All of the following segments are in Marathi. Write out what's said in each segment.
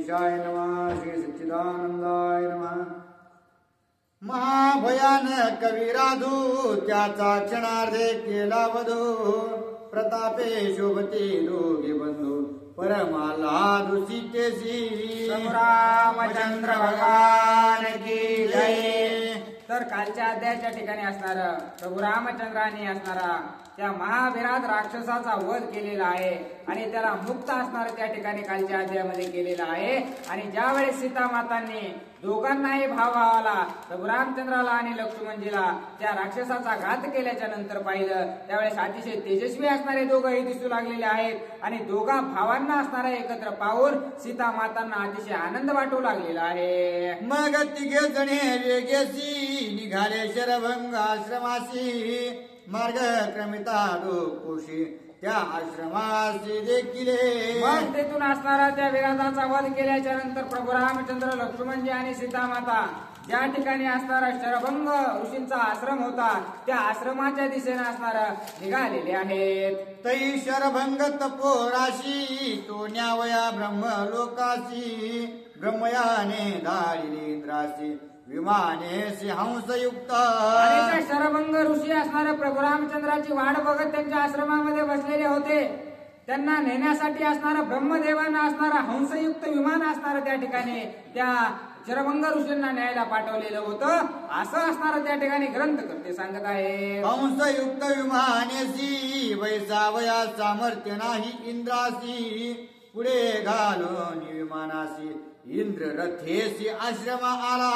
गणेशाय नमः. श्री सच्चिदानंदाय नमः. महाभयानक कविराधू त्याचा क्षणार्धे केला वधू. प्रतापे शोभते दोघे बंधू परमाल्हादू सीतेसी. रामचंद्र भगवान की जय. तर कालच्या अध्यायाच्या ठिकाणी असणार प्रभू रामचंद्रांनी असणारा त्या महावीरात राक्षसाचा वध केलेला आहे आणि त्याला मुक्त असणार त्या ठिकाणी कालच्या अध्यायामध्ये केलेला आहे. आणि ज्यावेळेस सीता मातांनी दोघांनाही भावाला प्रभू रामचंद्राला आणि लक्ष्मणजीला त्या राक्षसाचा घात केल्याच्या नंतर पाहिलं त्यावेळेस अतिशय तेजस्वी असणारे दोघंही दिसू लागलेले आहेत आणि दोघा भावांना असणारे एकत्र पाहून सीता मातांना अतिशय आनंद वाटू लागलेला आहे. मग तिघे जणे वेगेसी निघाले शरभंग आश्रमासी. मार्ग क्रमिता कोशी त्या आश्रमासी देखील. मग तेथून असणारा त्या विराधाचा वध केल्याच्या नंतर प्रभू रामचंद्र लक्ष्मणजी आणि सीता माता ज्या ठिकाणी असणारा शरभंग ऋषींचा आश्रम होता त्या आश्रमाच्या दिशेने असणारा निघालेले आहेत. तै शरभंग तपोराशी तो न्यावया ब्रह्मलोकाशी. ब्रह्मयाने धाडिले इंद्राशी विमानेशी हंसयुक्त. आणि त्या शरभंग ऋषी असणारे प्रभू रामचंद्राची वाट बघत त्यांच्या आश्रमामध्ये बसलेले होते. त्यांना नेण्यासाठी असणारा ब्रह्मदेवांना असणारा हंसयुक्त विमान असणारं त्या ठिकाणी त्या शरभंग ऋषींना न्यायला पाठवलेलं होतं असं असणारं त्या ठिकाणी ग्रंथकर्ते सांगत आहे. हंसयुक्त विमानेशी वैसावया सामर्थ्य नाही इंद्रासी. पुढे घालून विमानाशी इंद्र रथेशी आश्रमा आला.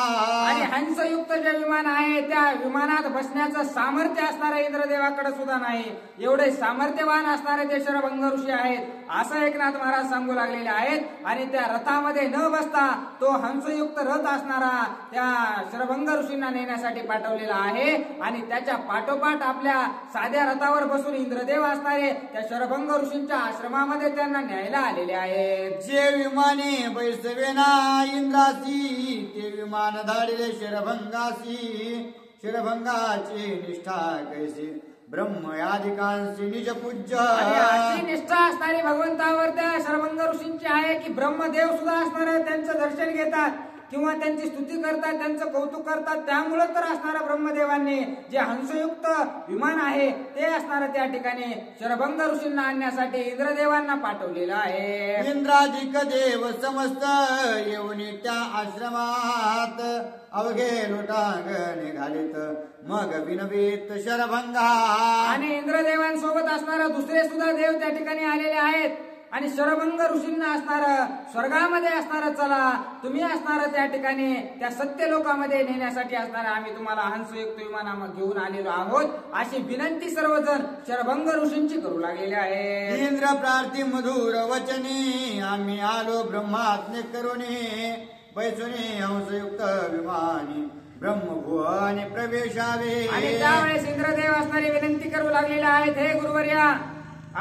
आणि हंसयुक्त जे विमान आहे त्या विमानात बसण्याचं सामर्थ्य असणाऱ्या इंद्रदेवाकडे सुद्धा नाही. एवढे सामर्थ्यवान असणारे ते शरभंग ऋषी आहेत असं एकनाथ महाराज सांगू लागलेले आहेत. आणि त्या रथामध्ये न बसता तो हंसयुक्त रथ असणारा त्या शरभंग ऋषींना नेण्यासाठी पाठवलेला आहे. आणि त्याच्या पाठोपाठ आपल्या साध्या रथावर बसून इंद्रदेव असणारे त्या शरभंग ऋषींच्या आश्रमामध्ये त्यांना न्यायला आलेले आहेत. जे विमाने बैसवेना इंद्रासी ते विमान धाडिले शरभंगासी. शरभंगाची निष्ठा कैसी ब्रह्मयादिकांशी निज पूज्य. अशी निष्ठा असणारी भगवंतावर त्या शरभंग ऋषींची आहे की ब्रह्मदेव सुद्धा असणार त्यांचं दर्शन घेतात किंवा त्यांची स्तुती करतात त्यांचं कौतुक करतात. त्यामुळे तर असणाऱ्या ब्रह्मदेवांनी जे हंसयुक्त विमान आहे ते असणारं त्या ठिकाणी शरभंग ऋषींना आणण्यासाठी इंद्रदेवांना पाठवलेलं आहे. इंद्राधिक देव समस्त येऊन त्या आश्रमात अवघे लोटांग निघालेत मग विनवीत शरभंगा. आणि इंद्रदेवांसोबत असणारा दुसरे सुद्धा देव त्या ठिकाणी आलेले आहेत. आणि शरभंग ऋषींना असणार स्वर्गामध्ये असणार चला तुम्ही असणार त्या ठिकाणी त्या सत्य लोकांमध्ये नेण्यासाठी असणार आम्ही तुम्हाला हंसयुक्त विमानामध्ये घेऊन आलेलो आहोत अशी विनंती सर्वजण शरभंग ऋषींची करू लागलेले आहे. इंद्र प्रार्थी मधुर वचनी आम्ही आलो ब्रह्मात्मे करुणी. बैसुनी हंसयुक्त विमानी ब्रह्मभुवने प्रवेशावे. आणि त्यावेळेस इंद्रदेव असणारी विनंती करू लागलेले आहेत. हे गुरुवर्या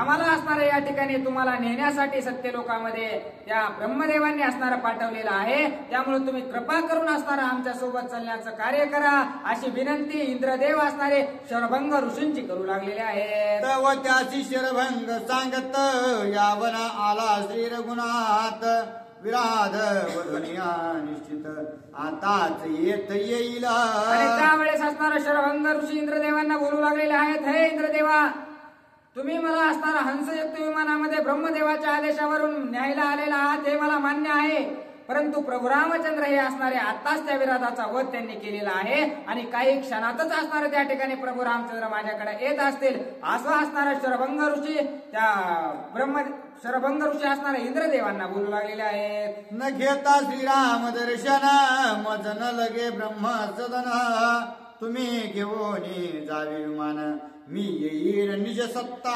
आम्हाला असणाऱ्या या ठिकाणी तुम्हाला नेण्यासाठी सत्य लोकांमध्ये त्या ब्रह्मदेवांनी असणारा पाठवलेला आहे. त्यामुळे तुम्ही कृपा करून असणारा आमच्या सोबत चालण्याचं कार्य करा अशी विनंती इंद्रदेव असणारे शरभंग ऋषींची करू लागलेले आहेत. व त्याची शरभंग सांगत यावना आला श्री रघुनाथ. विराध वधुनिया निश्चित आताच येत येईल. आणि त्यावेळेस असणारा शरभंग ऋषी इंद्रदेवांना बोलू लागलेले आहेत. हे इंद्रदेवा तुम्ही मला असणारा हंसयुक्त विमानामध्ये ब्रह्मदेवाच्या आदेशावरून न्यायला आलेला आहात हे मला मान्य आहे. परंतु प्रभू रामचंद्र हे असणारे आताच त्या विराधाचा वध त्यांनी केलेला आहे आणि काही क्षणातच असणारे त्या ठिकाणी प्रभू रामचंद्र माझ्याकडे येत असतील असं असणारा शरभंग ऋषी त्या शरभंग ऋषी असणाऱ्या इंद्रदेवांना बोलू लागलेले आहेत. न घेता श्रीराम दर्शन मज न लगे ब्रह्म सदन. तुम्ही घेऊन जावे विमान मी येईल निज सत्ता.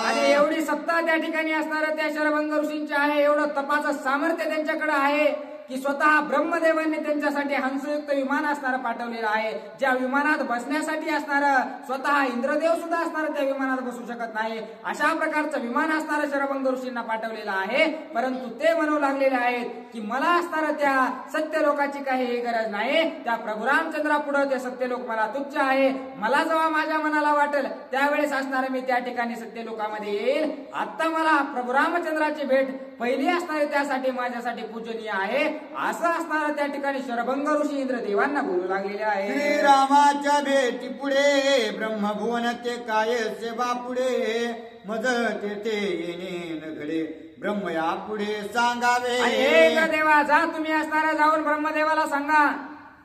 आणि एवढी सत्ता त्या ठिकाणी असणाऱ्या त्या शरभंग ऋषींची आहे. एवढं तपाचं सामर्थ्य त्यांच्याकडे आहे की स्वतः ब्रह्मदेवांनी त्यांच्यासाठी हंसयुक्त विमान असणारं पाठवलेलं आहे. ज्या विमानात बसण्यासाठी असणारं स्वतः इंद्रदेव सुद्धा असणारं त्या विमानात बसू शकत नाही अशा प्रकारचं विमान असणारं शरभंग ऋषींना पाठवलेलं आहे. परंतु ते म्हणू लागलेले आहेत की मला असणारं त्या सत्यलोकाची काही गरज नाही. त्या प्रभू रामचंद्रापुढे ते सत्यलोक मला तुच्छ आहे. मला जेव्हा माझ्या मनाला वाटेल त्यावेळेस असणारं मी त्या ठिकाणी सत्यलोकामध्ये येईल. आता मला प्रभू रामचंद्राची भेट पहिली असणारी त्यासाठी माझ्यासाठी पूजनीय आहे असं असणारं त्या ठिकाणी शरभंग ऋषी इंद्रदेवांना बोलू लागलेले आहे. श्रीरामाच्या भेटी पुढे ब्रह्मभुवन ते काय सेवा पुढे मज तेथे येणे घडे ब्रह्म या पुढे सांगावे. देवा जा तुम्ही असणारा जाऊन ब्रह्मदेवाला सांगा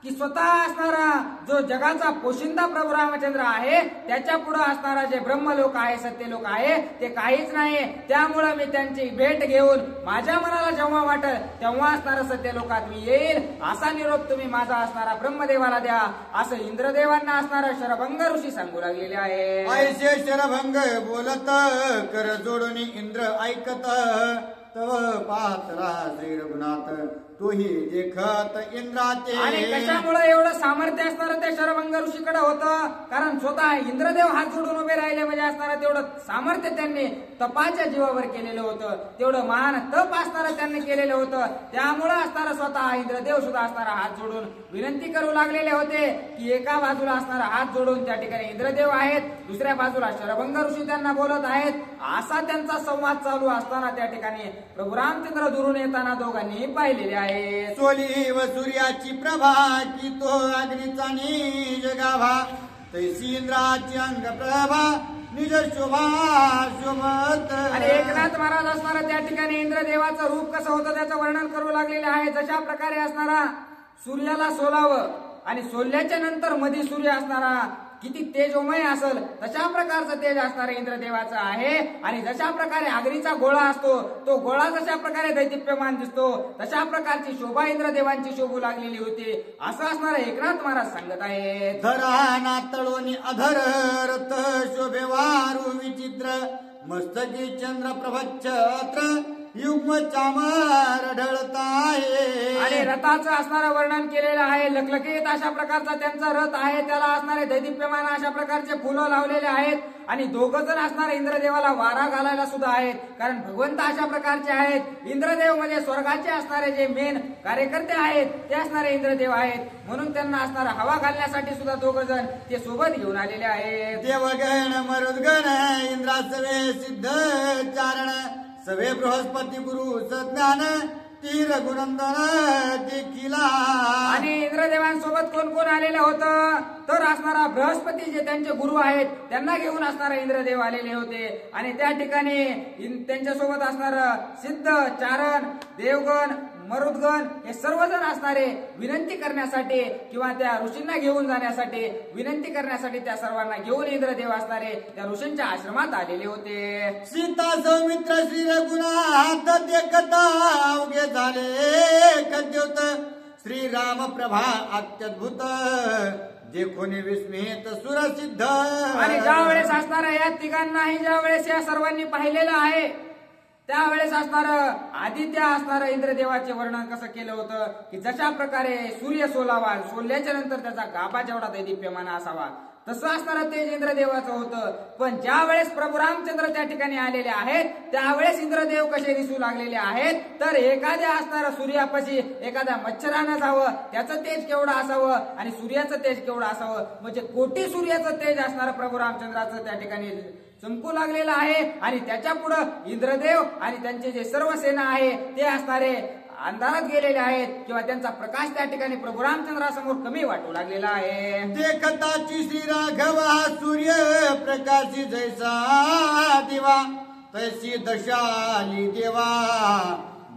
की स्वतः असणारा जो जगाचा पोशिंदा प्रभू रामचंद्र आहे त्याच्या पुढे असणारा जे ब्रह्मलोक आहे सत्यलोक आहे ते काहीच नाही. त्यामुळे मी त्यांची भेट घेऊन माझ्या मनाला जेव्हा वाटेल तेव्हा असणारा सत्यलोकात मी येईल असा निरोप तुम्ही माझा असणारा ब्रह्मदेवाला द्या असं इंद्रदेवांना असणारा शरभंग ऋषी सांगू लागलेले आहे. ऐसे शरभंग बोलत कर जोडून इंद्र ऐकत तव पात्रा श्री रघुनाथ तोही देखत इंद्राचे. आणि कशामुळे एवढं सामर्थ्य असणारं त्या शरभंग ऋषीकडे होतं कारण स्वतः इंद्रदेव हात जोडून उभे राहिले म्हणजे असणारं तेवढं सामर्थ्य त्यांनी तपाच्या जीवावर केलेलं होतं. तेवढं महान तप असणारं त्यांनी केलेलं होतं. त्यामुळे असणारा स्वतः इंद्रदेव सुद्धा असणारा हात जोडून विनंती करू लागलेले होते की एका बाजूला असणारा हात जोडून त्या ठिकाणी इंद्रदेव आहेत, दुसऱ्या बाजूला शरभंग ऋषी त्यांना बोलत आहेत. असा त्यांचा संवाद चालू असताना त्या ठिकाणी प्रभू रामचंद्र दुरून येताना दोघांनी पाहिलेले आहे. सोली व सूर्याची प्रभा की तो अग्नीचा निज गाभा तैसी इंद्राची अंग प्रभा निज शोभा शोभत. आणि एकनाथ महाराज असणारा त्या ठिकाणी इंद्रदेवाचं रूप कसं होतं त्याचं वर्णन करू लागलेले आहे. जशा प्रकारे असणारा सूर्याला सोलावं आणि सोल्याच्या नंतर मध्ये सूर्य असणारा किती तेजोमय असेल तशा प्रकारचं तेज असणारे इंद्रदेवाचं आहे. आणि जशा प्रकारे अग्नीचा गोळा असतो तो गोळा जशा प्रकारे दैदिप्यमान दिसतो तशा प्रकारची शोभा इंद्रदेवांची शोभू लागलेली होती असं असणारे एकनाथ महाराज सांगत आहेत. धरा नातळोनी अधर रथ शोभे वारू विचित्र मस्तकी चंद्र प्रभच्छत्र युग्म चामर ढळताये. आणि रथाचं असणारं वर्णन केलेलं आहे. लखलखीत अशा प्रकारचा त्यांचा रथ आहे. त्याला असणारे दैदिप्यमान अशा प्रकारचे फुलं लावलेले आहेत. आणि दोघं जण असणारे इंद्रदेवाला वारा घालायला सुद्धा आहेत कारण भगवंत अशा प्रकारचे आहेत. इंद्रदेव म्हणजे स्वर्गाचे असणारे जे मेन कार्यकर्ते आहेत ते असणारे इंद्रदेव आहेत. म्हणून त्यांना असणारा हवा घालण्यासाठी सुद्धा दोघं जण ते सोबत घेऊन आलेले आहेत. देवगण मरुद्गण इंद्रासवे सिद्ध चारण सवे बृहस्पती गुरु सज्ञान तीर गुणंदन देखिला. आणि इंद्रदेवांसोबत कोण कोण आलेलं होतं तर असणारा बृहस्पती जे त्यांचे गुरु आहेत त्यांना घेऊन असणारा इंद्रदेव आलेले होते. आणि त्या ठिकाणी त्यांच्यासोबत असणार सिद्ध चारण देवगण मरुद्गण हे सर्वजण असणारे विनंती करण्यासाठी किंवा त्या ऋषींना घेऊन जाण्यासाठी विनंती करण्यासाठी त्या सर्वांना घेऊन इंद्रदेव असणारे त्या ऋषींच्या आश्रमात आलेले होते. सीता सौमित्र श्री रघुनाथ देखता अवघे झाले कद्योत श्रीराम प्रभा अत्यद्भुत देखून विस्मित सुरसिद्ध. आणि ज्या वेळेस असणाऱ्या या तिघांनाही ज्या वेळेस या सर्वांनी पाहिलेलं आहे त्यावेळेस असणार आदित्य असणारं इंद्रदेवाचे वर्णन कसं केलं होतं की जशा प्रकारे सूर्य सोलावा सोल्याच्या नंतर त्याचा गाभा जेवढा दैदिप्यमान असावा तसं असणारं तेज इंद्रदेवाचं होतं. पण ज्या वेळेस प्रभू रामचंद्र त्या ठिकाणी आलेले आहेत त्यावेळेस इंद्रदेव कसे दिसू लागलेले आहेत तर एखाद्या असणारं सूर्यापाशी एखाद्या मच्छरानं जावं त्याचं तेज केवढं असावं आणि सूर्याचं तेज केवढं असावं म्हणजे कोटी सूर्याचं तेज असणारं प्रभू रामचंद्राचं त्या ठिकाणी चमकू लागलेलं आहे. आणि त्याच्या पुढं इंद्रदेव आणि त्यांचे जे सर्व सेना आहे ते असणारे अंधारात गेलेले आहेत किंवा त्यांचा प्रकाश त्या ठिकाणी प्रभू रामचंद्रासमोर कमी वाटू लागलेला आहे. देखताची श्री राघवा सूर्य प्रकाशी जैसा दिवा तैसी दशाली देवा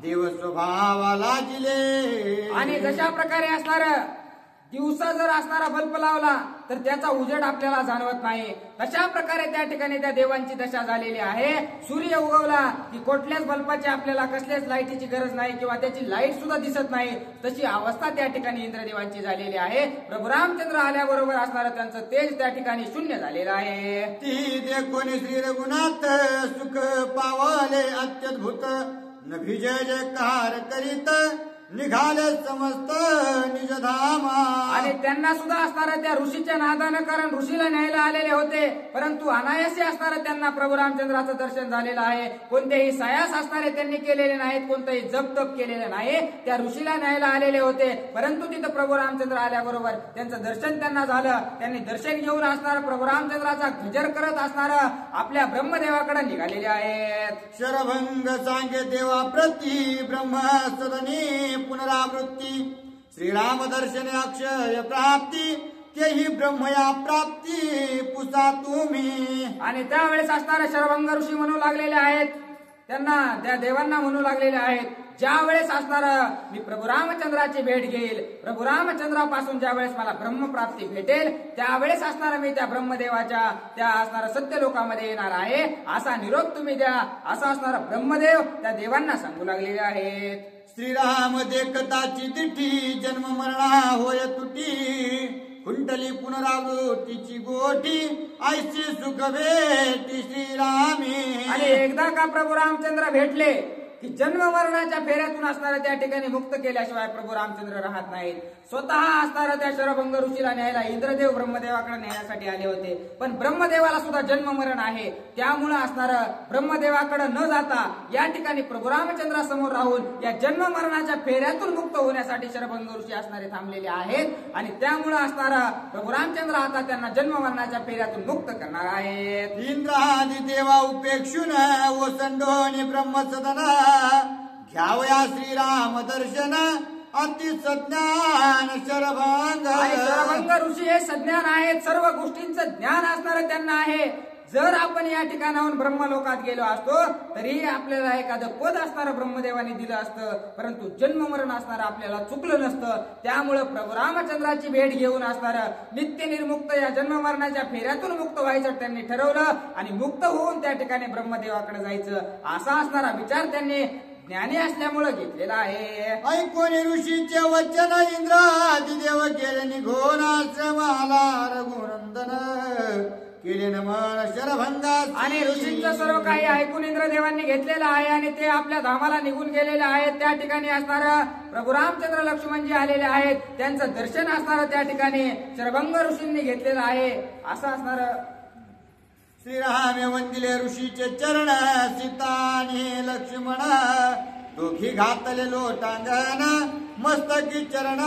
देव स्वभावाला जिले. आणि जशा प्रकारे असणार दिवसा जर असणारा बल्ब लावला तर त्याचा उजेड आपल्याला जाणवत नाही तशा प्रकारे त्या ठिकाणी त्या देवांची दशा झालेली आहे. सूर्य उगवला की कुठल्याच बल्बाची आपल्याला कसल्याच लाईटीची गरज नाही किंवा त्याची लाईट सुद्धा दिसत नाही तशी अवस्था त्या ठिकाणी इंद्रदेवांची झालेली आहे. प्रभू रामचंद्र आल्याबरोबर असणारं त्यांचं तेज त्या ठिकाणी शून्य झालेलं आहे. ती देखोनी श्री रघुनाथ सुख पावले अत्यद्भुत न भिजय जयकार करीत निघाले समस्त निजधामा. आणि त्यांना सुद्धा असणारं त्या ऋषीच्या नादानं, कारण ऋषीला न्यायला आलेले होते, परंतु अनायासे असणारं त्यांना प्रभू रामचंद्राचं दर्शन झालेलं आहे. कोणतेही सायास असणारे त्यांनी केलेले नाहीत, कोणतेही जप तप केलेले नाही. त्या ऋषीला न्यायला आलेले होते, परंतु तिथं प्रभू रामचंद्र आल्याबरोबर त्यांचं दर्शन त्यांना झालं. त्यांनी दर्शन घेऊन असणारं प्रभू रामचंद्राचा गजर करत असणारं आपल्या ब्रह्मदेवाकडे निघालेले आहेत. शरभंग सांगे देवा प्रती ब्रह्मसदनी पुनरावृत्ती. श्रीराम दर्शने अक्षय प्राप्ती. तेही ब्रह्मया प्राप्ती पुसा तुम्ही. आणि त्यावेळेस असणारे शरभंग ऋषी म्हणू लागलेले आहेत, त्यांना त्या देवांना म्हणू लागलेले आहेत, ज्या वेळेस असणार मी प्रभू रामचंद्राची भेट घेईल, प्रभू रामचंद्रापासून ज्या वेळेस मला ब्रह्मप्राप्ती भेटेल, त्यावेळेस असणार मी त्या ब्रह्मदेवाच्या त्या असणाऱ्या सत्य लोकामध्ये येणार आहे, असा निरोप तुम्ही द्या, असा असणारा ब्रह्मदेव त्या देवांना सांगू लागलेले आहेत. श्रीराम देखताची दिठी जन्म मरणा होय तुटी. कुंडली पुनरावृत्तीची गोठी ऐशी सुख भेटी श्रीरामी. आणि एकदा का प्रभू रामचंद्र भेटले की जन्म मरणाच्या फेऱ्यातून असणाऱ्या त्या ठिकाणी मुक्त केल्याशिवाय प्रभू रामचंद्र राहत नाहीत. स्वतः असणाऱ्या त्या शरभंग ऋषीला न्यायला इंद्रदेव ब्रह्मदेवाकडे नेण्यासाठी आले होते, पण ब्रह्मदेवाला सुद्धा जन्म मरण आहे. त्यामुळे असणारं ब्रह्मदेवाकडे न जाता या ठिकाणी प्रभू रामचंद्रासमोर राहून या जन्म मरणाच्या फेऱ्यातून मुक्त होण्यासाठी शरभंग ऋषी असणारे थांबलेले आहेत. आणि त्यामुळे असणारा प्रभू रामचंद्र आता त्यांना जन्म मरणाच्या फेऱ्यातून मुक्त करणार आहेत. इंद्रादी देवा उपेक्षुन ओसंडोनी ब्रह्मसदन. घ्यावया श्रीराम दर्शन अति सज्ञान शरभंग. आणि शरभंग ऋषी हे सज्ञान आहेत, सर्व गोष्टींचं ज्ञान असणारं त्यांना आहे. जर आपण या ठिकाणाहून ब्रह्मलोकात गेलो असतो तरी आपल्याला एखादं पद असणारं ब्रह्मदेवाने दिलं असतं, परंतु जन्म मरण असणारं आपल्याला चुकलं नसतं. त्यामुळे प्रभू रामचंद्राची भेट घेऊन असणारं नित्य निर्मुक्त या जन्म मरणाच्या फेऱ्यातून मुक्त व्हायचं त्यांनी ठरवलं आणि मुक्त होऊन त्या ठिकाणी ब्रह्मदेवाकडे जायचं, असा असणारा विचार त्यांनी ज्ञानी असल्यामुळे घेतलेला आहे. ऐकोनी ऋषीचे वचन इंद्रादी देव केले निघोन आश्रमाला रघुनंदन. केले नमन शरभंगा. आणि ऋषींचं सर्व काही ऐकून इंद्रदेवांनी घेतलेलं आहे आणि ते आपल्या धामाला निघून गेलेले आहेत. त्या ठिकाणी असणारं प्रभू रामचंद्र लक्ष्मणजी आलेले आहेत, त्यांचं दर्शन असणारं त्या ठिकाणी शरभंग ऋषींनी घेतलेलं आहे. असं असणारं श्रीरामे वंदिले ऋषीचे चरण. सीताने लक्ष्मण दोघी घातले लोटांगण. मस्तकी चरण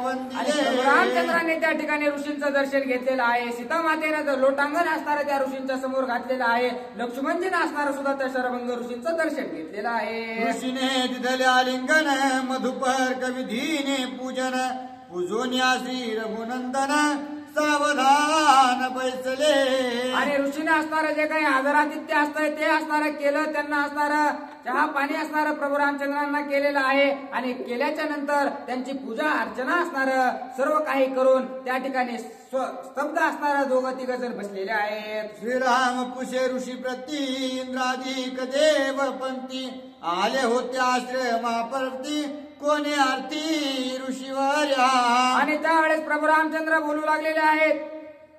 वंदिले. रामचंद्राने त्या ठिकाणी ऋषींचं दर्शन घेतलेलं आहे. सीता मातेनं लोटांगण असणारं त्या ऋषींच्या समोर घातलेलं आहे. लक्ष्मणजीने असणारं सुद्धा त्या शरभंग ऋषींचं दर्शन घेतलेलं आहे. ऋषीने दिधले आलिंगन. मधुपर कविधीने पूजन. पूजोन्या श्री रघुनंदन. सावधान बैसले. आणि ऋषीने असणारं जे काही आदरातिथ्य असतंय ते असणारं केलं, त्यांना असणारं चहा पाणी असणारं प्रभू रामचंद्रांना केलेलं आहे. आणि केल्याच्या नंतर त्यांची पूजा अर्चना असणारं सर्व काही करून त्या ठिकाणी स्तब्ध असणारं दोघं तिघ जण बसलेले आहेत. श्रीराम पुषे ऋषी प्रती. इंद्राधिक देव पंथी. आले होते आश्रमाप्रती. कोणी आरती ऋषीवर्या. आणि त्यावेळेस प्रभू रामचंद्र बोलू लागलेले आहेत,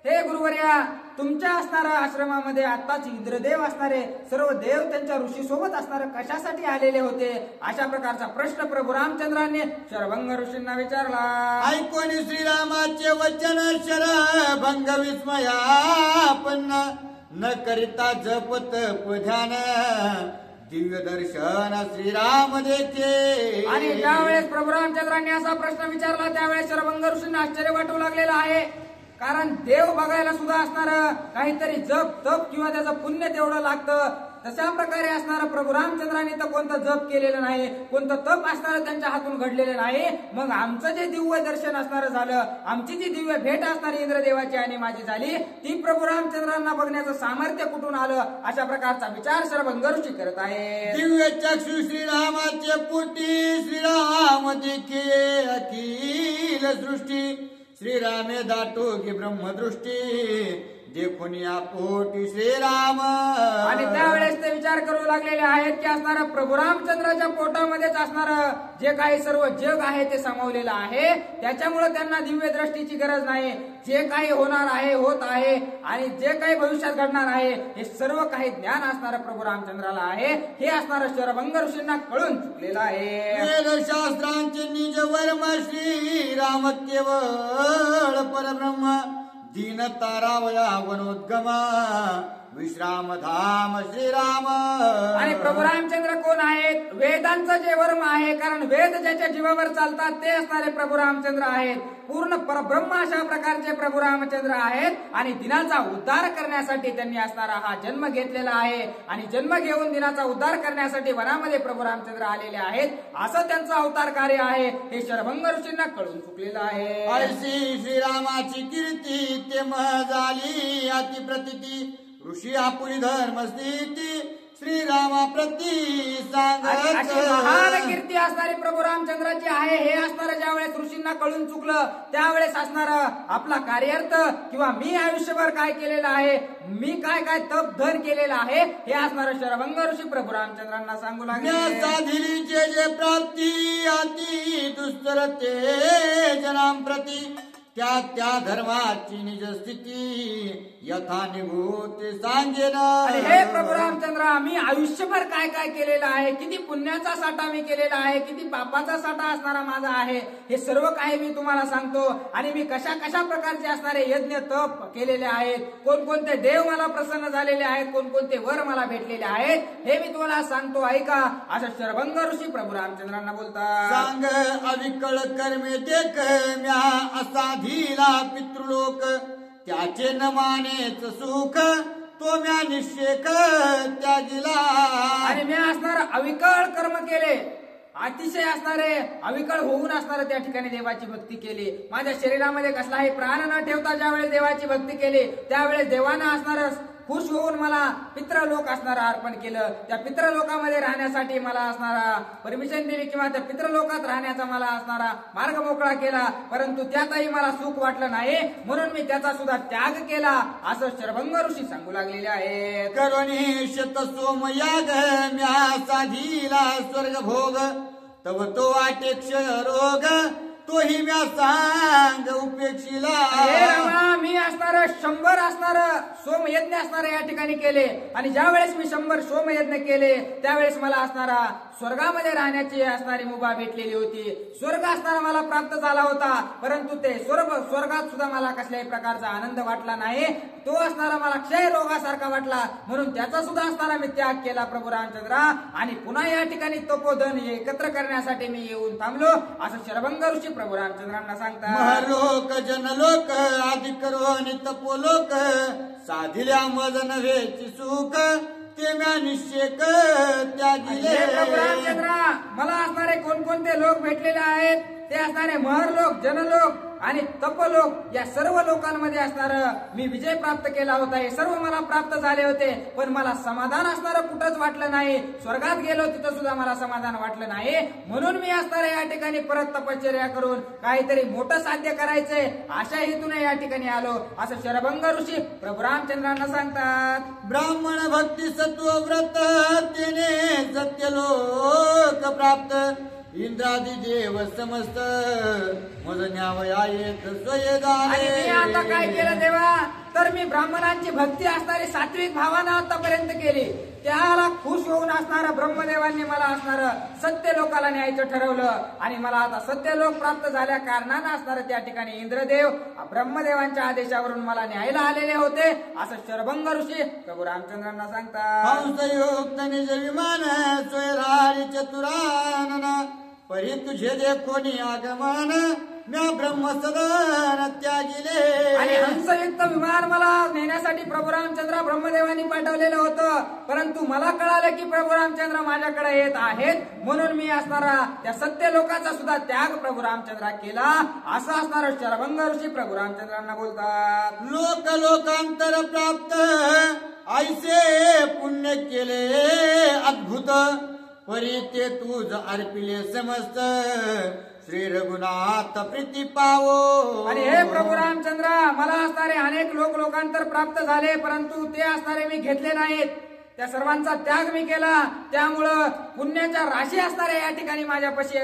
हे गुरुवर्या, तुमच्या असणाऱ्या आश्रमामध्ये आताच इंद्रदेव असणारे सर्व देव त्यांच्या ऋषी सोबत असणारे कशासाठी आलेले होते, अशा प्रकारचा प्रश्न प्रभू रामचंद्रांनी शरभंग ऋषींना विचारला. ऐकोनी श्रीरामाचे वचन शरभंग विस्मयापन्न. न करिता जप तप ध्यान. दिव्य दर्शन श्रीराम देखे. आणि ज्यावेळेस प्रभू रामचंद्रांनी असा प्रश्न विचारला त्यावेळेस शरभंग ऋषींना आश्चर्य वाटू लागलेलं आहे, कारण देव बघायला सुद्धा असणार काहीतरी जप तप किंवा त्याचं पुण्य तेवढं लागतं. तशा प्रकारे असणारं प्रभू रामचंद्रांनी तर कोणतं जप केलेलं नाही, कोणतं तप असणारं त्यांच्या हातून घडलेलं नाही. मग आमचं जे दिव्य दर्शन असणारं झालं, आमची जी दिव्य भेट असणारी इंद्रदेवाची आणि माझी झाली, ती प्रभू रामचंद्रांना बघण्याचं सामर्थ्य कुठून आलं, अशा प्रकारचा विचार शरभंग ऋषी करत आहे. दिव्य चक्षु श्रीरामाचे पोटी. श्रीराम देखे अखिल सृष्टी. श्रीरामे दाटो की ब्रह्मदृष्टी. देखून या पोटी श्रीराम. आणि त्यावेळेस ते विचार करू लागलेले आहेत की असणार प्रभू रामचंद्राच्या पोटामध्येच असणार जे काही सर्व जग आहे ते सामावलेलं आहे. त्याच्यामुळे त्यांना दिव्य दृष्टीची गरज नाही. जे काही होणार आहे होत आहे आणि जे काही भविष्यात घडणार आहे हे सर्व काही ज्ञान असणार प्रभू रामचंद्राला आहे. हे असणार शरभंग ऋषींना कळून चुकलेलं आहे. वेदशास्त्रांचे निज वर्म श्रीराम केवळ परब्रह्म. दीन तारावया वनोद्गमा विश्राम धाम श्रीराम. आणि प्रभू रामचंद्र कोण आहेत? वेदांचं जे वर्म आहे, कारण वेद ज्याच्या जीवावर चालतात ते असणारे प्रभू रामचंद्र आहेत. पूर्ण परब्रह्म अशा प्रकारचे प्रभू रामचंद्र आहेत. आणि दिनाचा उद्धार करण्यासाठी त्यांनी असणारा हा जन्म घेतलेला आहे. आणि जन्म घेऊन दिनाचा उद्धार करण्यासाठी वनामध्ये प्रभू रामचंद्र आलेले आहेत. असं त्यांचं अवतार कार्य आहे. हे शरभंग ऋषींना कळून चुकलेलं आहे. ऐशी श्रीरामाची कीर्ती ते झाली अति प्रतीती. ऋषी आपुली धर्म स्थिती श्रीरामा प्रती सांगत. महान कीर्ती असणारी प्रभू रामचंद्राची आहे. हे असणार ज्यावेळेस ऋषींना कळून चुकलं त्यावेळेस असणार आपला कार्यार्थ किंवा मी आयुष्यभर काय केलेलं आहे, मी काय काय तप धन केलेलं आहे हे असणार शरभंग ऋषी प्रभू रामचंद्रांना सांगू लागले. साधिली जे जे प्राप्ती अति दुस्तर ते जनाम प्रती. त्या त्या धर्माची निज स्थिती यथा निभूत सांगेन. आणि हे प्रभू रामचंद्र मी आयुष्यभर काय काय केलेलं आहे, किती पुण्याचा साठा मी केलेला आहे, किती पापाचा साठा असणारा माझा आहे, हे सर्व काही मी तुम्हाला सांगतो. आणि मी कशा कशा प्रकारचे असणारे यज्ञ तप केलेले आहेत, कोणकोणते देव मला प्रसन्न झालेले आहेत, कोणकोणते वर मला भेटलेले आहेत हे मी तुम्हाला सांगतो ऐका. असं शरभंग ऋषी प्रभू रामचंद्रांना बोलतात. सांग अविकळ कर्मे देख म्या असा धीला पितृलोक. त्याचे न मानेच सुख तो म्या निश्चेक त्यागिला. आणि मी असणार अविकळ कर्म केले, अतिशय असणारे अविकळ होऊन असणार त्या ठिकाणी देवाची भक्ती केली. माझ्या शरीरामध्ये कसलाही प्राण न ठेवता ज्यावेळेस देवाची भक्ती केली त्यावेळेस देवानं असणार खुश होऊन मला पितृलोक असणारा अर्पण केलं. त्या पितृलोकामध्ये राहण्यासाठी मला असणारा परमिशन दिली किंवा त्या पितृलोकात राहण्याचा मला असणारा मार्ग मोकळा केला. परंतु त्यातही मला सुख वाटलं नाही म्हणून मी त्याचा सुद्धा त्याग केला असं शरभंग ऋषी सांगू लागलेले आहेत. करुणी शत सोमयाग म्या साधीला स्वर्ग भोग. तव तो वाटे क्षय रोग तोही म्या सांग उपेक्षिला. मी असणार 100 असणार सोमयज्ञ असणार या ठिकाणी केले. आणि ज्या वेळेस मी 100 सोमयज्ञ केले त्यावेळेस मला असणारा स्वर्गामध्ये राहण्याची असणारी मुभा भेटलेली होती. स्वर्ग असणारा मला प्राप्त झाला होता. परंतु ते स्वर्गात सुद्धा मला कसल्याही प्रकारचा आनंद वाटला नाही. तो असणारा मला क्षय रोगासारखा वाटला म्हणून त्याचा सुद्धा असणारा मी त्याग केला प्रभू रामचंद्रा. आणि पुन्हा या ठिकाणी तपोधन एकत्र करण्यासाठी मी येऊन थांबलो असं शरभंग ऋषी प्रभू रामचंद्रांना सांगतात. लोक जनलोक आदि करो तपोलोक. साधिल्या मज नव्हेची सुख ते म्या निश्चेक त्यागिले. प्रभू रामचंद्रा मला असणारे कोणकोणते लोक भेटलेले आहेत ते असणारे महरलोक, जनलोक आणि तपलोक या सर्व लोकांमध्ये असणार मी विजय प्राप्त केला होता. हे सर्व मला प्राप्त झाले होते. पण मला समाधान असणार कुठंच वाटलं नाही. स्वर्गात गेलो तिथं सुद्धा मला समाधान वाटलं नाही. म्हणून मी असणार या ठिकाणी परत तपश्चर्या करून काहीतरी मोठं साध्य करायचंय अशा हेतूने या ठिकाणी आलो असं शरभंग ऋषी प्रभू रामचंद्रांना सांगतात. ब्राह्मण भक्ती सत्व व्रत तेने सत्यलोक प्राप्त. इंद्रादी देव समस्त मज न्यावया येत आणि मी आता काय केलं देवा तर मी ब्राह्मणांची भक्ती असणारी सात्विक भावानं आतापर्यंत केली. त्याला खुश होऊन असणारा ब्रह्मदेवांनी मला असणार सत्य लोकाला न्यायचं ठरवलं. आणि मला आता सत्यलोक प्राप्त झाल्या कारणानं असणार त्या ठिकाणी इंद्रदेव ब्रह्मदेवांच्या आदेशावरून मला न्यायला आलेले होते असं शरभंग ऋषी प्रभू रामचंद्रांना सांगतात. हंसयुक्त निज विमान सोयरारी चतुरानन. परी तुझे दे कोणी आगमन म्या ब्रह्मसदन त्यागिले. आणि हंसयुक्त विमान मला नेण्यासाठी प्रभू रामचंद्र ब्रह्मदेवांनी पाठवलेलं होतं. परंतु मला कळालं की प्रभू रामचंद्र माझ्याकडे येत आहेत म्हणून मी असणारा त्या सत्य लोकांचा सुद्धा त्याग प्रभू रामचंद्रा केला असं असणार शरभंग ऋषी प्रभू रामचंद्रांना बोलतात. लोक लोकांतर प्राप्त ऐसे पुण्य केले अद्भुत. परी ते तुझ अर्पिले समस्त श्री रघुनाथ प्रीती पावो. आणि हे प्रभू रामचंद्र, मला असणारे अनेक लोकांतर प्राप्त झाले, परंतु ते असणारे मी घेतले नाहीत. त्या सर्वांचा त्याग मी केला, त्यामुळं पुण्याच्या राशी असणारे या ठिकाणी माझ्यापाशी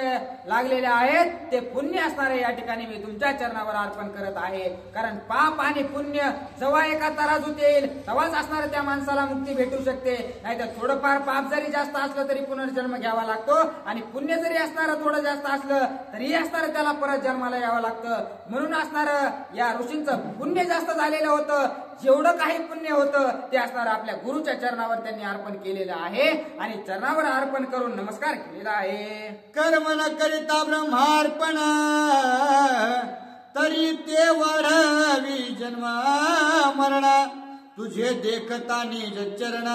लागलेले आहेत. ते पुण्य असणारे या ठिकाणी मी तुमच्या चरणावर अर्पण करत आहे. कारण पाप आणि पुण्य जेव्हा एका तराजूत येईल तेव्हाच असणारे त्या माणसाला मुक्ती भेटू शकते. नाहीतर थोडंफार पाप जरी जास्त असलं तरी पुनर्जन्म घ्यावा लागतो, आणि पुण्य जरी असणारं थोडं जास्त असलं तरी असणारं त्याला परत जन्माला यावं लागतं. म्हणून असणारं या ऋषींचं पुण्य जास्त झालेलं होतं. जेवढं काही पुण्य होतं ते असणारं आपल्या गुरुच्या चरणावर त्यांनी अर्पण केलेलं आहे, आणि चरणावर अर्पण करून नमस्कार केलेला आहे. कर्म न करिता ब्रह्मार्पण, तरी ते वाढवी जन्म मरण. तुझे देखता निज चरण,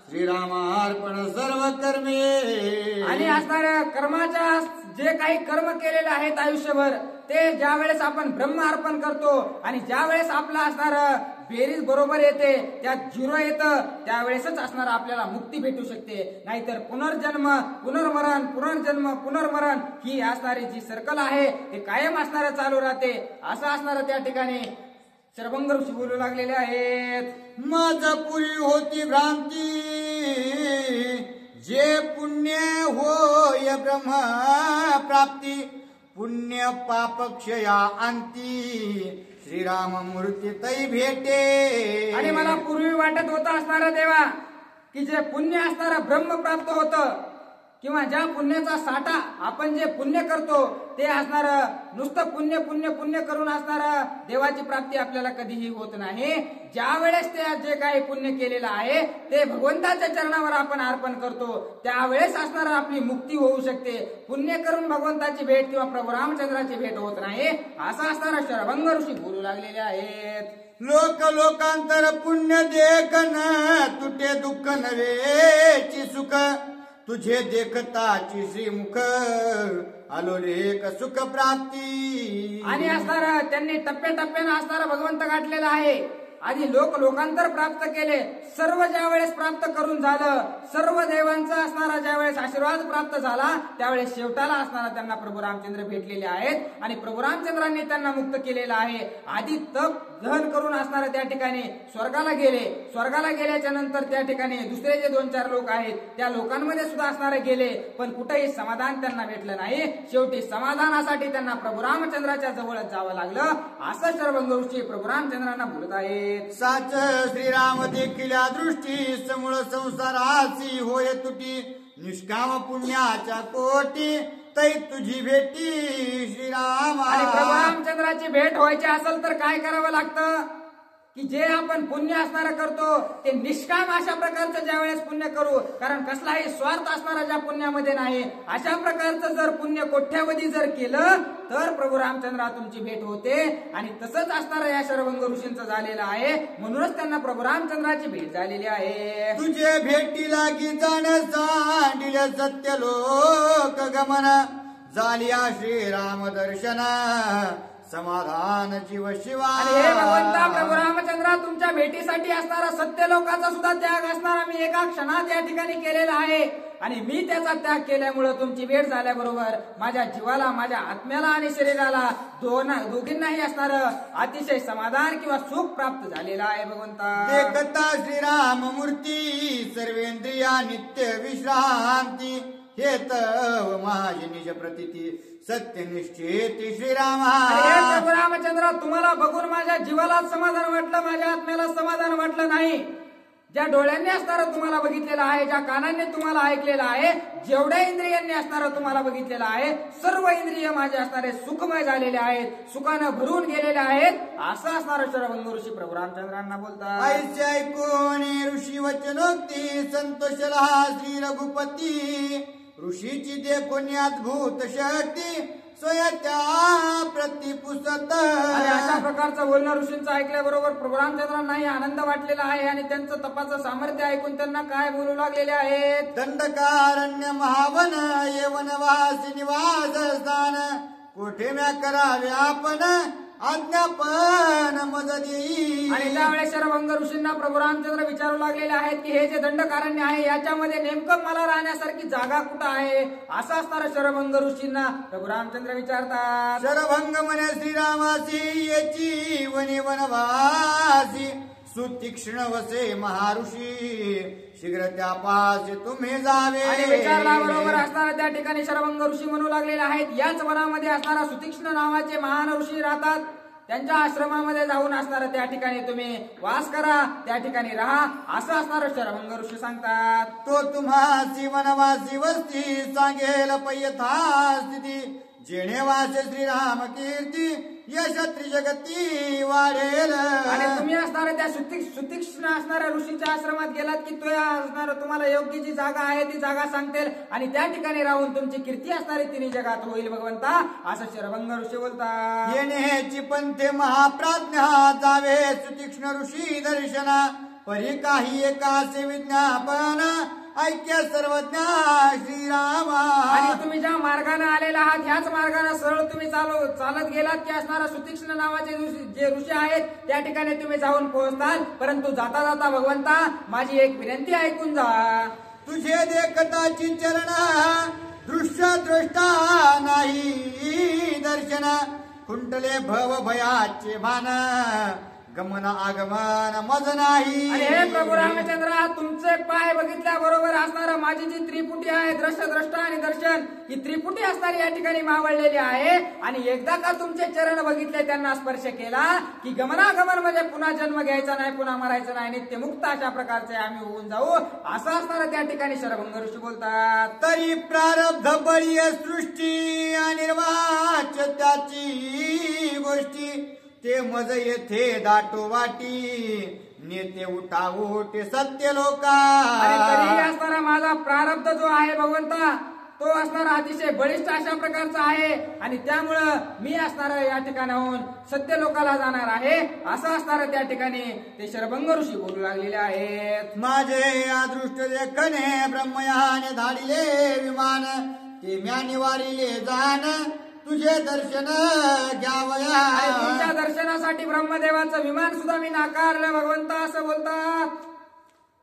श्रीरामार्पण सर्व कर्मे. आणि असणाऱ्या कर्माच्या जे काही कर्म केलेले आहेत आयुष्यभर, ते ज्या वेळेस आपण ब्रह्म अर्पण करतो आणि ज्या वेळेस आपला असणार बेरीज बरोबर येते, त्यात झिरो येतं, त्यावेळेसच असणार आपल्याला मुक्ती भेटू शकते. नाहीतर पुनर्जन्म पुनर्मरण पुनर्जन्म पुनर्मरण ही असणारी जी सर्कल आहे ते कायम असणारं चालू राहते. असं असणारं त्या ठिकाणी शरभंग ऋषी बोलू लागलेले आहेत. माझ पुरी होती भ्रांती, जे पुण्य होय ब्रह्म प्राप्ती. पुण्य पाप क्षया अंती, श्रीराम मूर्ती तै भेटे. आणि मला पूर्वी वाटत होतं असणारं देवा की जे पुण्य असणारं ब्रह्म प्राप्त होतं, किंवा ज्या पुण्याचा साठा आपण जे पुण्य करतो ते असणारं नुसतं पुण्य पुण्य पुण्य करून असणारं देवाची प्राप्ती आपल्याला कधीही होत नाही. ज्या वेळेस ते जे काही पुण्य केलेलं आहे ते भगवंताच्या चरणावर आपण अर्पण करतो, त्यावेळेस असणारं आपली मुक्ती होऊ शकते. पुण्य करून भगवंताची भेट किंवा प्रभू रामचंद्राची भेट होत नाही, असं असणारं शरभंग ऋषी बोलू लागलेले आहेत. लोकांतर पुण्य देखन, तुटे दुःख नव्हेची सुख. तुझे देखताची श्रीमुख, आलो लेख सुख प्राप्ती. आणि असणारं त्यांनी टप्प्याटप्प्यानं असणारं भगवंत गाठलेलं आहे. आधी लोकांतर प्राप्त केले, सर्व ज्या वेळेस प्राप्त करून झालं, सर्व देवांचा असणारा ज्या वेळेस आशीर्वाद प्राप्त झाला, त्यावेळेस शेवटाला असणारा त्यांना प्रभू रामचंद्र भेटलेले आहेत, आणि प्रभू रामचंद्रांनी त्यांना मुक्त केलेलं आहे. आधी तप दहन करून असणारे त्या ठिकाणी स्वर्गाला गेले. स्वर्गाला गेल्याच्या नंतर त्या ठिकाणी दुसरे जे 2-4 लोक आहेत त्या लोकांमध्ये सुद्धा असणारे गेले, पण कुठेही समाधान त्यांना भेटलं नाही. शेवटी समाधानासाठी त्यांना प्रभू रामचंद्राच्या जवळच जावं लागलं. असं शरभंग ऋषी प्रभू रामचंद्रांना बोलत आहेत. साच श्रीराम देखील्या दृष्टी, समूळ संसाराची होय तुटी. निष्काम पुण्याच्या कोटी, तै तुझी भेटी श्रीराम. आणि प्रभू रामचंद्राची भेट व्हायची असेल तर काय करावं लागतं की जे आपण पुण्य असणारं करतो ते निष्काम अशा प्रकारचं ज्या वेळेस पुण्य करू, कारण कसलाही स्वार्थ असणारा ज्या पुण्यामध्ये नाही, अशा प्रकारचं जर पुण्य कोट्यावधी जर केलं तर प्रभू रामचंद्रा तुमची भेट होते. आणि तसंच असणारं या शरभंग ऋषींचं झालेलं आहे, म्हणूनच त्यांना प्रभू रामचंद्राची भेट झालेली आहे. तुझे भेटी लागी जाण सांडिले सत्य लोक गमन. झालिया श्रीराम दर्शन, समाधान जीव शिवा. आणि हे भगवंता प्रभू रामचंद्रा, तुमच्या भेटीसाठी असणारा सत्य लोकांचा सुद्धा त्याग असणारा मी एका क्षणात या ठिकाणी केलेला आहे. आणि मी त्याचा त्याग केल्यामुळे तुमची भेट झाल्याबरोबर माझ्या जीवाला, माझ्या आत्म्याला आणि शरीराला दोघींनाही असणार अतिशय समाधान किंवा सुख प्राप्त झालेलं आहे. भगवंता देखता श्रीराम मूर्ती, सर्वेंद्रिया नित्य विश्रांती. हे तव माझी निज प्रतीती, सत्यनिश्चित श्रीरामा. प्रभू रामचंद्र, तुम्हाला बघून माझ्या जीवाला समाधान वाटलं, माझ्या आत्म्याला समाधान वाटलं नाही. ज्या डोळ्यांनी असणारं तुम्हाला बघितलेलं आहे, ज्या कानांनी तुम्हाला ऐकलेलं आहे, जेवढ्या इंद्रियांनी असणारं तुम्हाला बघितलेलं आहे, सर्व इंद्रिय माझे असणारे सुखमय झालेले आहेत, सुखानं भरून गेलेले आहेत. असं असणारं शरभंग ऋषी प्रभू रामचंद्रांना बोलतात. ऐसे ऐकून ऋषी वचनोक्ती, संतोषला श्री रघुपती. ऋषीची देखून अद्भुत शक्ती, स्वयत्या प्रतिपुसत. आणि अशा प्रकारचं बोलणं ऋषींचं ऐकल्याबरोबर प्रभू रामचंद्रांनाही आनंद वाटलेला आहे, आणि त्यांचं तपाचं सामर्थ्य ऐकून त्यांना काय बोलू लागलेले आहेत. दंडकारण्य महावन, येवन वासी निवास स्थान. कोठे म्या करावे आपण, आज्ञापन मज देई. आणि त्यावेळेस शरभंग ऋषींना प्रभू रामचंद्र विचारू लागलेले आहेत की हे जे दंडकारण्य आहे याच्यामध्ये नेमकं मला राहण्यासारखी जागा कुठं आहे असं असणारा शरभंग ऋषींना प्रभू रामचंद्र विचारतात. शरभंग म्हणे श्रीरामासी याची वनी वनवासी सुतीक्ष्ण वसे महाऋषी शीघ्र त्यापास तुम्ही जावे. आणि विचारला बरोबर असणारा त्या ठिकाणी शरभंग ऋषी म्हणू लागलेले आहेत याच वनामध्ये असणारा सुतीक्ष्ण नावाचे महान ऋषी राहतात. त्यांच्या आश्रमामध्ये जाऊन असणारा त्या ठिकाणी तुम्ही वास करा, त्या ठिकाणी राहा असं असणारं शरभंग ऋषी सांगतात. तो तुम्हासी वनवासी वस्ती सांगेल यथास्थिती जेणे वासे श्रीराम कीर्ती यश त्रिजगती वाढेल. आणि तुम्ही असणाऱ्या त्या सुतीक्ष्ण असणाऱ्या ऋषीच्या आश्रमात गेलात की तो असणार तुम्हाला योग्य जी जागा आहे ती जागा सांगतील आणि त्या ठिकाणी राहून तुमची कीर्ती असणारी तिन्ही जगात होईल भगवंता असं शरभंग ऋषी बोलतात. येण्याची पंथे महाप्राज्ञा जावे सुतीक्ष्ण ऋषी दर्शना परी काही एकाचे विज्ञापन ऐक्य सर्वज्ञ श्रीरामा. आणि तुम्ही ज्या मार्गाने आलेला आहात ह्याच मार्गाने सरळ तुम्ही चालत गेलात की असणारा सुतीक्ष्ण नावाचे जे ऋषी आहेत त्या ठिकाणी तुम्ही जाऊन पोहोचताल. परंतु जाता जाता भगवंता माझी एक विनंती ऐकून जा. तुझे देखताची चरण दृश्य दृष्टा नाही दर्शन कुंटले भव भयाचे भान गमन आगमन मज नाही. आणि हे प्रभू रामचंद्र तुमचे पाय बघितल्याबरोबर असणारा माझी जी त्रिपुटी आहे दृश्य द्रष्टा आणि दर्शन ही त्रिपुटी असणारी या ठिकाणी मावळलेली आहे. आणि एकदा का तुमचे चरण बघितले त्यांना स्पर्श केला की गमनागमन म्हणजे पुन्हा जन्म घ्यायचा नाही पुन्हा मरायचं नाही नित्य मुक्त अशा प्रकारचे आम्ही होऊन जाऊ असं असणारा त्या ठिकाणी शरभंग ऋषी बोलतात. तरी प्रारब्ध बळीय सृष्टी अनिर्वाच त्याची गोष्टी ते मज येथे दाटो वाटी नेते उठावोट सत्य लोका. आणि तरीही असणारा माझा प्रारब्ध जो आहे भगवंता तो असणारा अतिशय बळिष्ठ अशा प्रकारचा आहे आणि त्यामुळं मी असणारा या ठिकाणाहून सत्य लोकाला जाणार आहे असं असणारं त्या ठिकाणी ते शरभंग ऋषी बोलू लागलेले आहेत. माझे अदृष्ट देखणे ब्रह्मयाने धाडिले विमान ते म्या निवारिले जाण तुझे दर्शन घ्यावया. तुमच्या दर्शनासाठी ब्रह्मदेवाचं विमान सुद्धा मी नाकारलं भगवंता असं बोलतात.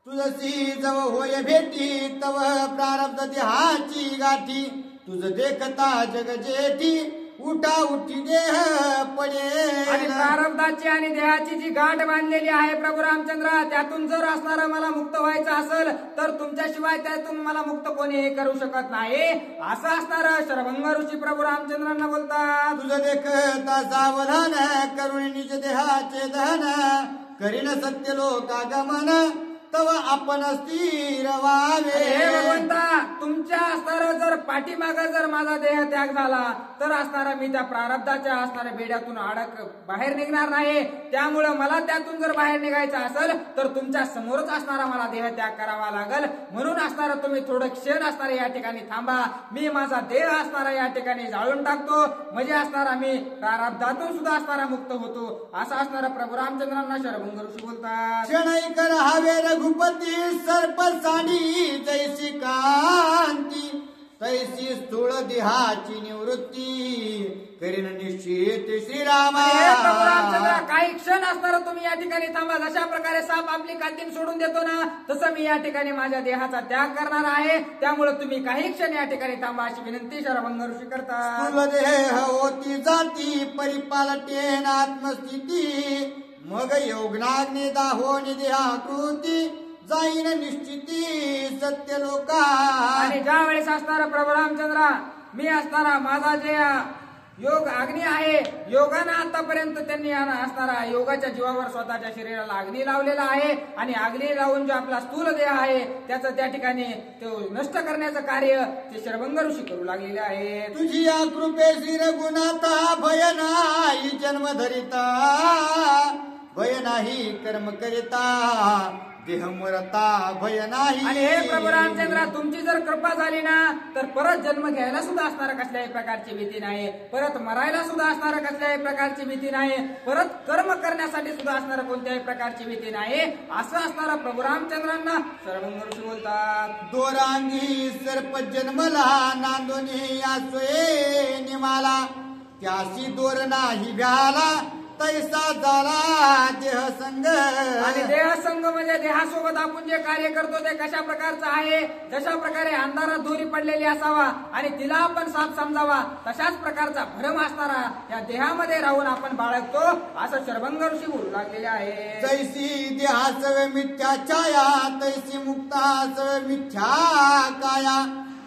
तुझसी जव होय भेटी तव प्रारब्ध देहाची गाठी तुझ देखता जग जेठी उठा उठी देह पडे. आणि प्रारब्धाची आणि देहाची जी गाठ बांधलेली आहे प्रभू रामचंद्र त्यातून जर असणारा मला मुक्त व्हायचं असेल तर तुमच्याशिवाय त्यातून मला मुक्त कोणीही करू शकत नाही असं असणार शरभंग ऋषी प्रभू रामचंद्रांना बोलतात. तुझं देखता सावधान करुणी निज देहाचे दहन करीन सत्य लोकागमन तव आपण स्थिर व्हावे. हे भगवंता तुमच्या असणारा जर पाठीमाग जर माझा देह त्याग झाला तर असणारा मी त्या प्रारब्धाच्या असणाऱ्या बेड्यातून अडक बाहेर निघणार नाही. त्यामुळं मला त्यातून जर बाहेर निघायचं असेल तर तुमच्या समोरच असणारा मला देह त्याग करावा लागेल. म्हणून असणारा तुम्ही थोडं क्षण असणारा या ठिकाणी थांबा. मी माझा देह असणारा या ठिकाणी जाळून टाकतो म्हणजे असणारा मी प्रारब्धातून सुद्धा असणारा मुक्त होतो असं असणारा प्रभू रामचंद्रांना शरभंग ऋषी बोलतात. क्षणै कर हवे रघुपती सर्प साडी जैसी कांती तैसी स्थूळ देहाची निवृत्ती करीन निश्चित श्रीरामा. प्रभू रामचंद्र काही क्षण असणार तुम्ही या ठिकाणी थांबा. जशा प्रकारे साप आपली कातीन सोडून देतो ना तसं मी या ठिकाणी माझ्या देहाचा त्याग करणार आहे. त्यामुळे तुम्ही काही क्षण या ठिकाणी थांबा अशी विनंती शरभंग ऋषी करतात. स्थूल देह होती जाती परिपालटेन आत्मस्थिती मग योगनाग्नी दाहो निदेहाकृती जाईन निश्चिती सत्य लोका. आणि ज्या वेळेस असणारा प्रभू रामचंद्र मी असणारा माझा जे योग अग्नी आहे योगानं आतापर्यंत त्यांनी असणारा योगाच्या जीवावर स्वतःच्या शरीराला अग्नी लावलेला आहे आणि अग्नी लावून जो आपला स्थूल देह आहे त्याचं त्या ठिकाणी तो नष्ट करण्याचं कार्य ते शरभंग ऋषी करू लागलेले आहे. तुझी या कृपे श्री रघुनाथा भय नाही जन्म धरिता भय नाही कर्म करिता देह मरता भय नाही. आणि हे प्रभू रामचंद्र तुमची जर कृपा झाली ना तर परत जन्म घ्यायला सुद्धा असणारा कसल्याही प्रकारची भीती नाही. परत मरायला सुद्धा असणारा कसल्याही प्रकारची भीती नाही. परत कर्म करण्यासाठी सुद्धा असणारा कोणत्याही प्रकारची भीती नाही असं असणारा प्रभू रामचंद्रांना शरभंग ऋषी बोलतात. दोरांगी सर्प जन्मला नांदोनी आसोये निमाला त्याशी दोर नाही भ्याला तैसा झाला देह संग. आणि देह संघ म्हणजे देहासोबत आपण जे कार्य करतो ते कशा प्रकारचं आहे, जशा प्रकारे अंधारात दोरी पडलेली असावा आणि तिला आपण साप समजावा तशाच प्रकारचा भ्रम असणारा या देहामध्ये राहून आपण बाळगतो असं शरभंग ऋषी बोलू लागलेले आहे. जैसी देहासव मिथ्या छाया तैसी मुक्तासव मिथ्या काया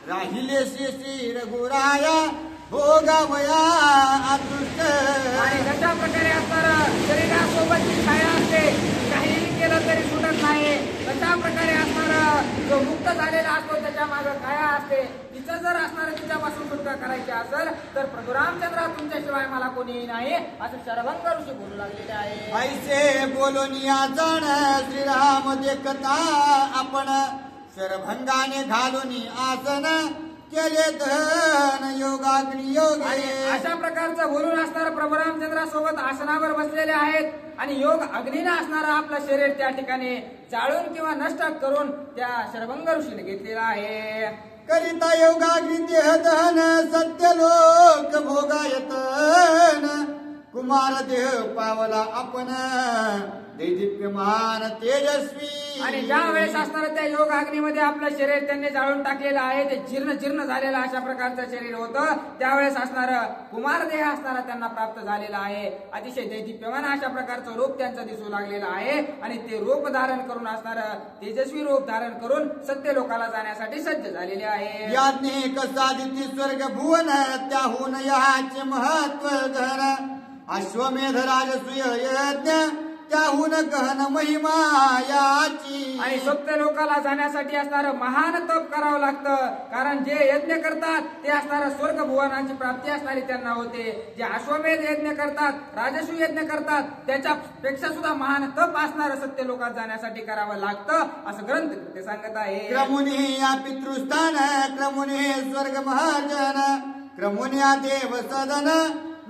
राहिले श्री रघुराया भोगावया अदृष्ट. आणि जशा प्रकारे असणारं शरीरासोबत जी छाया असते काहीही केलं तरी सुटत नाही, तशा प्रकारे असणारं जो मुक्त झालेला असतो त्याच्या मागे काया असते, तिचं जर असणारं तिच्यापासून सुटका करायची असेल तर प्रभू रामचंद्र तुमच्याशिवाय मला कोणीही नाही असं शरभंग ऋषी बोलू लागलेले आहे. ऐसे बोलोनिया जाण श्रीराम देखता आपण शरभंगाने घालून आसन केले धन योगाग्नी योग. अशा प्रकारचं बोलून असणारं प्रभू रामचंद्रासोबत आसनावर बसलेले आहेत आणि योग अग्नीला असणारं आपलं शरीर त्या ठिकाणी जाळून किंवा नष्ट करून त्या शरभंग ऋषीने घेतलेला आहे. करिता योगाग्नी देह दहन सत्य लोक भोगायतन कुमार देह पावला आपण दैदिप्यमान तेजस्वी. आणि ज्या वेळेस असणारं त्या योग अग्नीमध्ये आपलं शरीर त्यांनी जाळून टाकलेलं आहे, ते जीर्ण झालेलं अशा प्रकारचं शरीर होतं, त्यावेळेस असणारं कुमार देह असणारा त्यांना प्राप्त झालेला आहे. अतिशय दैदिप्यमान अशा प्रकारचं रूप त्यांचं दिसू लागलेलं आहे आणि ते रूप धारण करून असणारं तेजस्वी रूप धारण करून सत्य लोकाला जाण्यासाठी सज्ज झालेले आहे. याज्ञिक साधिती स्वर्ग भुवन त्याहून याचे महत्व घन अश्वमेध राजसूय यज्ञ त्याहून गहन महिमा याची. आणि सत्य लोकाला जाण्यासाठी असणारं महान तप करावं लागतं, कारण जे यज्ञ करतात ते असणारं स्वर्ग भुवनाची प्राप्ती असणारी त्यांना होते. जे अश्वमेध यज्ञ करतात, राजसूय यज्ञ करतात त्याच्यापेक्षा सुद्धा महान तप असणारं सत्य लोकात जाण्यासाठी करावं लागतं असं ग्रंथ ते सांगत आहे. क्रमुनी या पितृस्थान क्रमुनी स्वर्ग महाजन क्रमुन्या देव सदन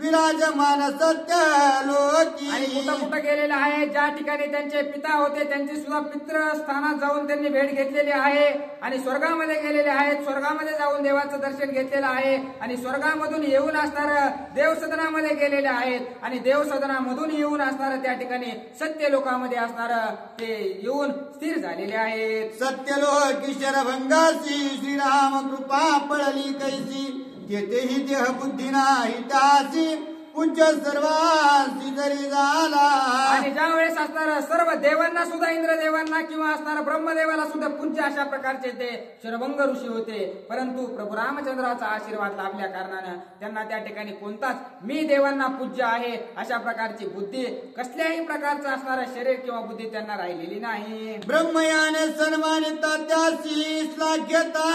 विराजमान सत्य लोकी. आणि कुठं गेलेलं आहे, ज्या ठिकाणी त्यांचे पिता होते त्यांची सुद्धा पितृस्थानात जाऊन त्यांनी भेट घेतलेली आहे आणि स्वर्गामध्ये गेलेले आहेत, स्वर्गामध्ये जाऊन देवाचं दर्शन घेतलेलं आहे आणि स्वर्गामधून येऊन असणारं देवसदनामध्ये गेलेले आहेत आणि देवसदनामधून येऊन असणारं त्या ठिकाणी सत्य लोकांमध्ये असणारं ते येऊन स्थिर झालेले आहेत. सत्यलोकी शरभंगासी श्रीराम कृपा पडली कैसी तेथेही देह बुद्धी नाही त्याची पूज्य सर्वांची जरी झाला. आणि ज्या वेळेस असणारं सर्व देवांना सुद्धा इंद्रदेवांना किंवा असणारं ब्रह्मदेवाला सुद्धा पूज्य अशा प्रकारचे ते शरभंग ऋषी होते, परंतु प्रभू रामचंद्राचा आशीर्वाद लाभल्या कारणानं त्यांना त्या ठिकाणी कोणताच मी देवांना पूज्य आहे अशा प्रकारची बुद्धी कसल्याही प्रकारचं असणारं शरीर किंवा बुद्धी त्यांना राहिलेली नाही. ब्रह्मयाने सन्मानित त्याची श्लाघ्यता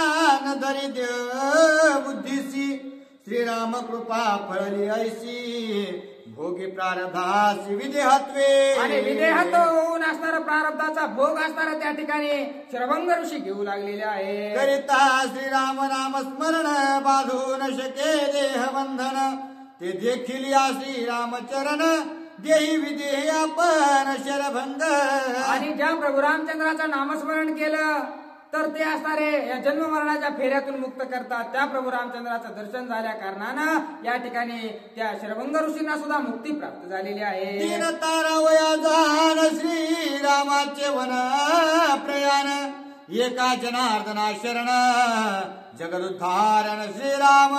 न धरी देव बुद्धीसी श्रीराम कृपा फळली ऐशी भोगी प्रारब्धासी विदेहत्वे. आणि विदेहत्व होऊन असणारा प्रारब्धाचा भोग असणारा त्या ठिकाणी शरभंग ऋषी घेऊ लागलेले आहे. करिता श्रीराम नाम स्मरण बाधू न शके देह बंधन ते देखील या श्रीरामचरण देही विदेह आपण शरभंग. आणि ज्या प्रभू रामचंद्राचं नामस्मरण केलं तर ते असणारे या जन्म मरणाच्या फेऱ्यातून मुक्त करतात. त्या प्रभू रामचंद्राचं दर्शन झाल्या कारणानं या ठिकाणी त्या शरभंग ऋषींना सुद्धा मुक्ती प्राप्त झालेली आहे. तीन तारावया जान श्रीरामाचे वन प्रयाण एका जनार्दना शरण जगदुद्धारण श्रीराम.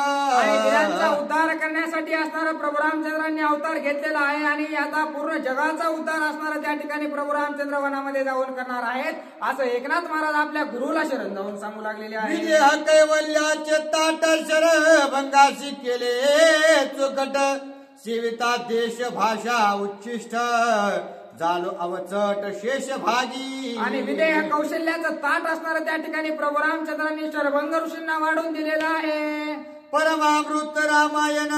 त्यांचा उद्धार करण्यासाठी असणारं प्रभू रामचंद्रांनी अवतार घेतलेला आहे आणि आता पूर्ण जगाचा उद्धार असणारा त्या ठिकाणी प्रभू रामचंद्र वनामध्ये जाऊन करणार आहेत असं एकनाथ महाराज आपल्या गुरुला शरण जाऊन सांगू लागलेले आहे. विदेह कैवल्याचे ताट शरभंगाशी केले चुकट सेविता देश भाषा उच्छिष्ट झालो अवचट शेष भागी. आणि विदेह कौशल्याचं ताट असणारं त्या ठिकाणी प्रभू रामचंद्रांनी शरभंग ऋषींना वाढून दिलेलं आहे. परमामृत रामायण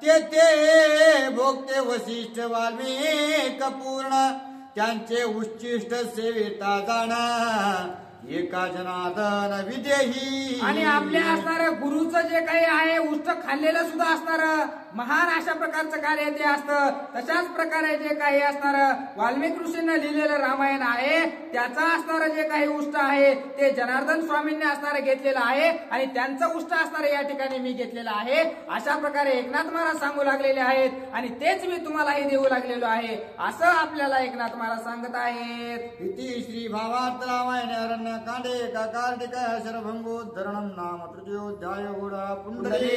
ते भोगते वसिष्ठ वाल्मिक पूर्ण त्यांचे उच्चिष्ट सेविता जाणा एका जनार्दन विदेही. आणि आपल्या असणारं गुरुचं जे काही आहे उष्ट खाल्लेलं सुद्धा असणारं महान अशा प्रकारचं कार्य ते असतं. तशाच प्रकारे जे काही असणारं वाल्मिक ऋषींना लिहिलेलं रामायण आहे त्याचा असणारं जे काही उष्ट आहे ते जनार्दन स्वामींनी असणारं घेतलेलं आहे आणि त्यांचं उष्ट असणारं या ठिकाणी मी घेतलेलं आहे. अशा प्रकारे एकनाथ महाराज सांगू लागलेले आहेत आणि तेच मी तुम्हालाही देऊ लागलेलो आहे असं आपल्याला एकनाथ महाराज सांगत आहेत. इति श्री भावार्थ रामायणे अरण्यकांडे कार्तिक शरभंगोद्धरणं नाम तृतीयोऽध्याय. पुंडली